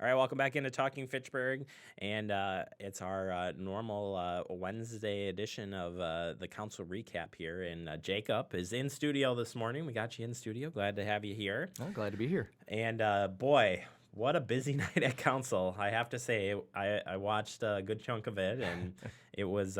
All right, welcome back into Talking Fitchburg, and it's our normal Wednesday edition of the council recap here. And Jacob is in studio this morning. We got you in studio. Glad to have you here. I'm glad to be here. And boy, what a busy night at council! I have to say, I watched a good chunk of it, and it was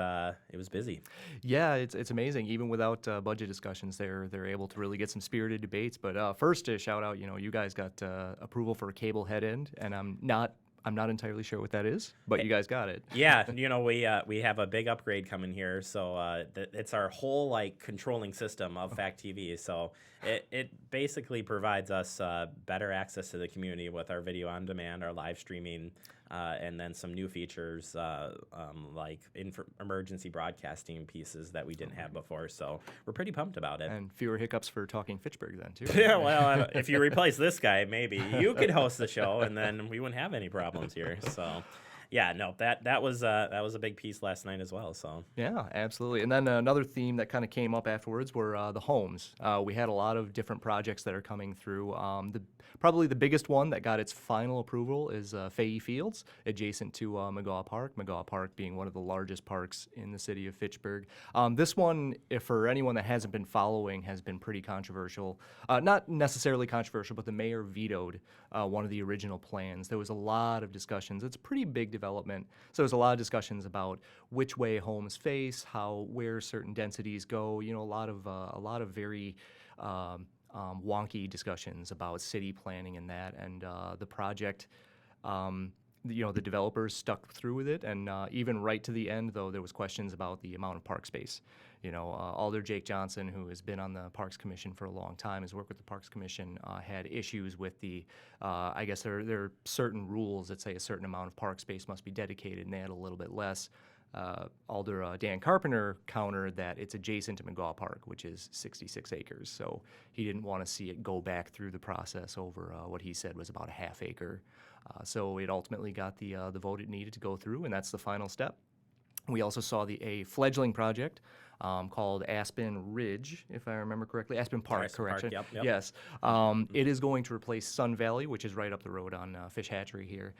busy. Yeah, it's amazing. Even without budget discussions, they're able to really get some spirited debates. But first, to shout out, you guys got approval for a cable head end, and I'm not entirely sure what that is, but you guys got it. Yeah, we have a big upgrade coming here, so it's our whole controlling system of FACTv. So it basically provides us better access to the community with our video on demand, our live streaming, and then some new features like emergency broadcasting pieces that we didn't have before. So we're pretty pumped about it. And fewer hiccups for Talking Fitchburg then too. Yeah, well, if you replace this guy, maybe you could host the show, and then we wouldn't have any problems here. So, yeah, no, that was a big piece last night as well. So yeah, absolutely. And then another theme that kind of came up afterwards were the homes. We had a lot of different projects that are coming through. Probably the biggest one that got its final approval is Fahey Fields, adjacent to McGaw Park. McGaw Park being one of the largest parks in the city of Fitchburg. This one, if for anyone that hasn't been following, has been pretty controversial. Not necessarily controversial, but the mayor vetoed one of the original plans. There was a lot of discussions. It's a pretty big development, so there's a lot of discussions about which way homes face, where certain densities go. A lot of very wonky discussions about city planning and that, and the project. The developers stuck through with it, and even right to the end, though, there was questions about the amount of park space. Alder Jake Johnson, who has been on the Parks Commission for a long time, has worked with the Parks Commission, had issues with the, I guess there are certain rules that say a certain amount of park space must be dedicated, and they had a little bit less. Alder Dan Carpenter countered that it's adjacent to McGaw Park, which is 66 acres. So he didn't want to see it go back through the process over what he said was about a half acre. So it ultimately got the vote it needed to go through, and that's the final step. We also saw a fledgling project called Aspen Ridge, if I remember correctly. Aspen Park, correction. Park, yep. Yes. It is going to replace Sun Valley, which is right up the road on Fish Hatchery here.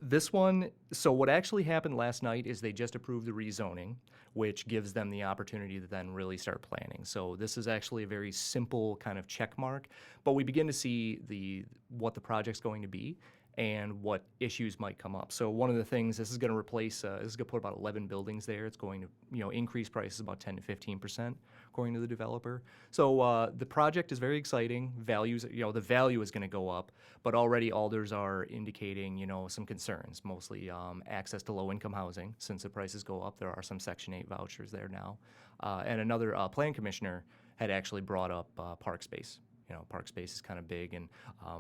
This one, so what actually happened last night is they just approved the rezoning, which gives them the opportunity to then really start planning. So this is actually a very simple kind of check mark, but we begin to see what the project's going to be and what issues might come up. So one of the things, this is going to replace, this is going to put about 11 buildings there. It's going to, increase prices about 10 to 15%, according to the developer. So the project is very exciting. Values, the value is going to go up, but already alders are indicating, some concerns, mostly access to low-income housing. Since the prices go up, there are some Section 8 vouchers there now. And another plan commissioner had actually brought up park space. Park space is kind of big, and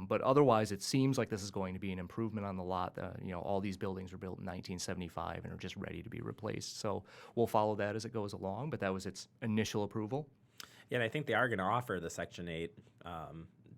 but otherwise it seems like this is going to be an improvement on the lot. All these buildings were built in 1975 and are just ready to be replaced. So we'll follow that as it goes along, but that was its initial approval. Yeah, and I think they are going to offer the Section 8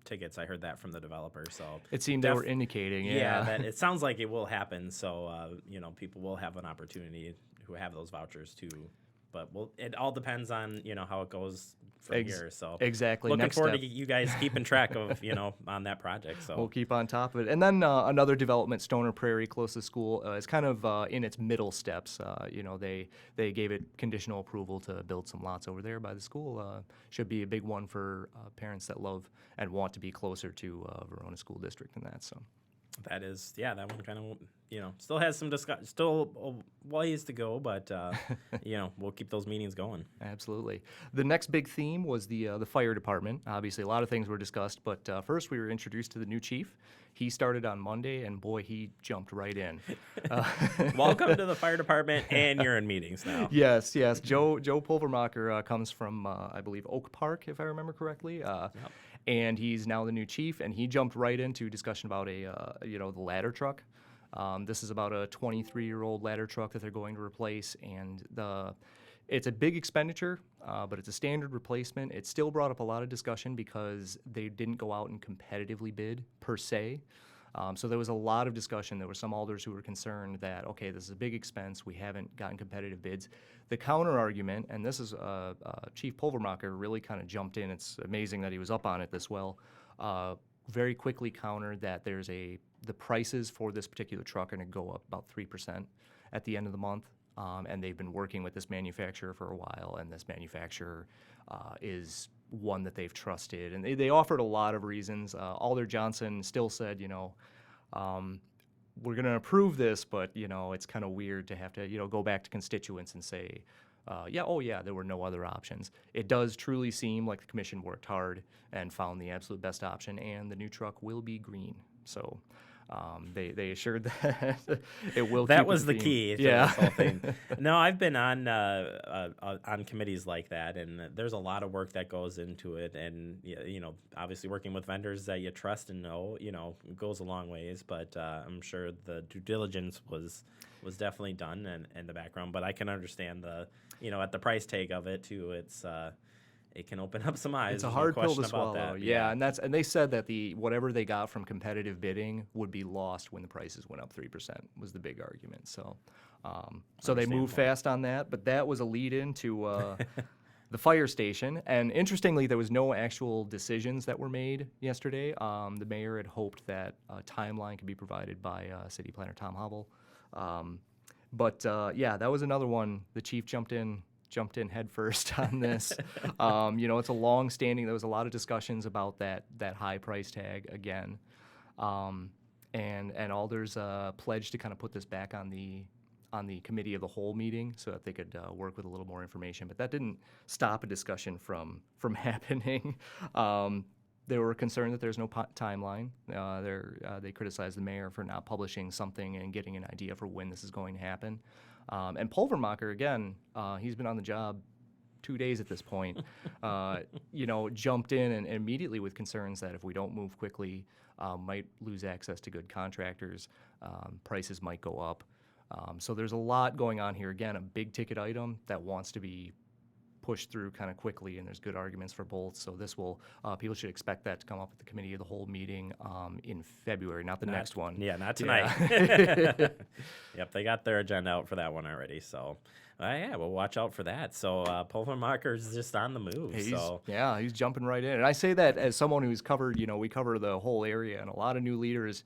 tickets. I heard that from the developer. So it seemed they were indicating. Yeah, that it sounds like it will happen. So people will have an opportunity who have those vouchers too. But it all depends on how it goes from here. So exactly. Looking Next forward step. to you guys keeping track of on that project. So we'll keep on top of it. And then another development, Stoner Prairie, close to the school, is kind of in its middle steps. They gave it conditional approval to build some lots over there by the school. Should be a big one for parents that love and want to be closer to Verona School District and that. So. That is, that one kind of, still has some still ways to go, but, we'll keep those meetings going. Absolutely. The next big theme was the fire department. Obviously, a lot of things were discussed, but first we were introduced to the new chief. He started on Monday, and boy, he jumped right in. Welcome to the fire department, and you're in meetings now. Yes. Joe Pulvermacher comes from, I believe, Oak Park, if I remember correctly. Yep. And he's now the new chief, and he jumped right into discussion about the ladder truck. This is about a 23-year-old ladder truck that they're going to replace, and it's a big expenditure, but it's a standard replacement. It still brought up a lot of discussion because they didn't go out and competitively bid per se. So there was a lot of discussion. There were some alders who were concerned that, okay, this is a big expense. We haven't gotten competitive bids. The counter argument, and this is Chief Pulvermacher really kind of jumped in. It's amazing that he was up on it this well. very quickly countered that the prices for this particular truck are going to go up about 3% at the end of the month. And they've been working with this manufacturer for a while, and this manufacturer is one that they've trusted. And they offered a lot of reasons. Alder Johnson still said, we're going to approve this, but, it's kind of weird to have to, go back to constituents and say, there were no other options. It does truly seem like the commission worked hard and found the absolute best option, and the new truck will be green. So they assured that it will. That keep was the theme. key to this whole thing. No, I've been on committees like that, and there's a lot of work that goes into it. And obviously working with vendors that you trust and know, goes a long ways. But I'm sure the due diligence was definitely done in the background. But I can understand at the price tag of it too. It can open up some eyes. It's a There's hard no pill question to about swallow. that. Yeah, and they said that whatever they got from competitive bidding would be lost when the prices went up 3%. Was the big argument. So they moved fast on that. But that was a lead into the fire station. And interestingly, there was no actual decisions that were made yesterday. The mayor had hoped that a timeline could be provided by city planner Tom Hobble. That was another one. The chief jumped in head first on this. It's a long-standing. There was a lot of discussions about that high price tag again, and Alder's pledged to kind of put this back on the committee of the whole meeting so that they could work with a little more information. But that didn't stop a discussion from happening. They were concerned that there's no timeline. They criticized the mayor for not publishing something and getting an idea for when this is going to happen. And Pulvermacher, again, he's been on the job 2 days at this point, jumped in and immediately with concerns that if we don't move quickly, might lose access to good contractors, prices might go up. So there's a lot going on here. Again, a big ticket item that wants to be pushed through kind of quickly, and there's good arguments for both. So this will, people should expect that to come up at the committee of the whole meeting in February, not the next one. Yeah, not tonight. Yeah. Yep, they got their agenda out for that one already. So, we'll watch out for that. So Pulvermacher's just on the move. He's jumping right in. And I say that as someone who's covered, we cover the whole area, and a lot of new leaders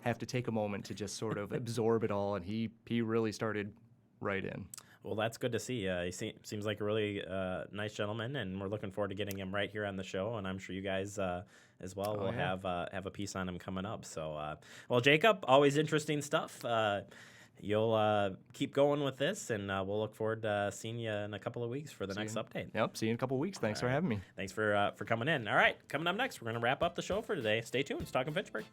have to take a moment to just sort of absorb it all, and he really started right in. Well, that's good to see. He seems like a really nice gentleman, and we're looking forward to getting him right here on the show. And I'm sure you guys as well will have a piece on him coming up. So, Jacob, always interesting stuff. You'll keep going with this, and we'll look forward to seeing you in a couple of weeks for the next update. Yep, see you in a couple of weeks. Thanks for having me. Thanks for coming in. All right, coming up next, we're going to wrap up the show for today. Stay tuned. It's Talking Fitchburg.